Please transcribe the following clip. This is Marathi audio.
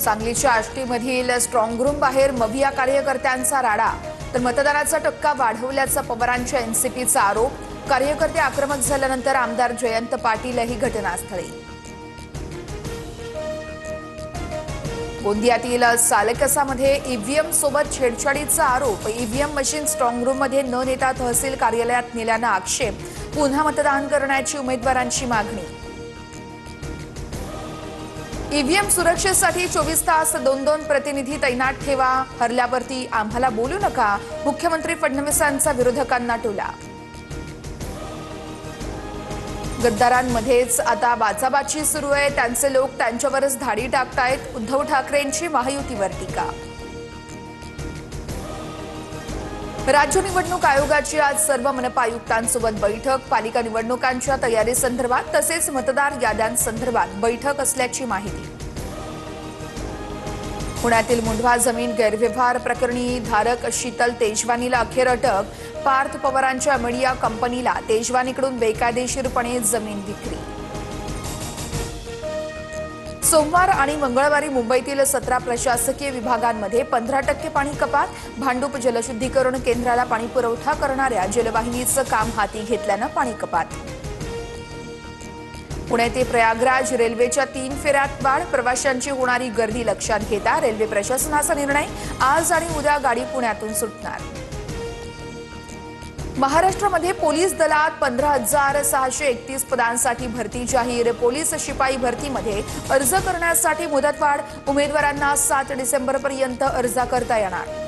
सांगलीच्या आष्टीमधील स्ट्रॉंग रूम बाहेर मविया कार्यकर्त्यांचा राडा, तर मतदानाचा टक्का वाढवल्याचा पवारांच्या एनसीपीचा आरोप। कार्यकर्ते आक्रमक झाल्यानंतर आमदार जयंत पाटीलही घटनास्थळी। गोंदियातील सालेकसामध्ये ईव्हीएम सोबत छेडछाडीचा आरोप। ईव्हीएम मशीन स्ट्रॉंग रूम मध्ये न नेता तहसील कार्यालयात नेल्यानं आक्षेप। पुन्हा मतदान करण्याची उमेदवारांची मागणी। ईव्हीएम सुरक्षेसाठी 24 तास 2-2 प्रतिनिधी तैनात ठेवा, हरल्यावरती आम्हाला बोलू नका, मुख्यमंत्री फडणवीसांचा विरोधकांना टोला। गद्दारांमध्येच आता बाचाबाची सुरू आहे, त्यांचे लोक त्यांच्यावरच धाडी टाकतायत। उद्धव ठाकरेंची महायुतीवर टीका। राज्य निवडणूक आयोगाची आज सर्व मनपा आयुक्तांसोबत बैठक। पालिका निवडणुकांच्या तयारीसंदर्भात तसेच मतदार याद्यांसंदर्भात बैठक असल्याची माहिती। पुण्यातील मुंढवा जमीन गैरव्यवहार प्रकरणी धारक शीतल तेजवानीला अखेर अटक। पार्थ पवारांच्या मीडिया कंपनीला तेजवानीकडून बेकायदेशीरपणे जमीन विक्री। सोमवार आणि मंगळवारी मुंबईतील 17 प्रशासकीय विभागांमध्ये 15% पाणी कपात। भांडूप जलशुद्धीकरण केंद्राला पाणी पुरवठा करणाऱ्या जलवाहिनीचं काम हाती घेतल्यानं पाणी कपात। पुणे ते प्रयागराज रेल्वेच्या 3 फेऱ्यात वाढ। प्रवाशांची होणारी गर्दी लक्षात घेता रेल्वे प्रशासनाचा निर्णय। आज आणि उद्या गाडी पुण्यातून सुटणार। महाराष्ट्रामध्ये पोलीस दलात 15,631 पदांसाठी भरती जाहीर। पोलीस शिपाई भरतीमध्ये अर्ज करण्यासाठी मुदतवाढ। उमेदवारांना 7 डिसेंबरपर्यंत अर्ज करता येणार।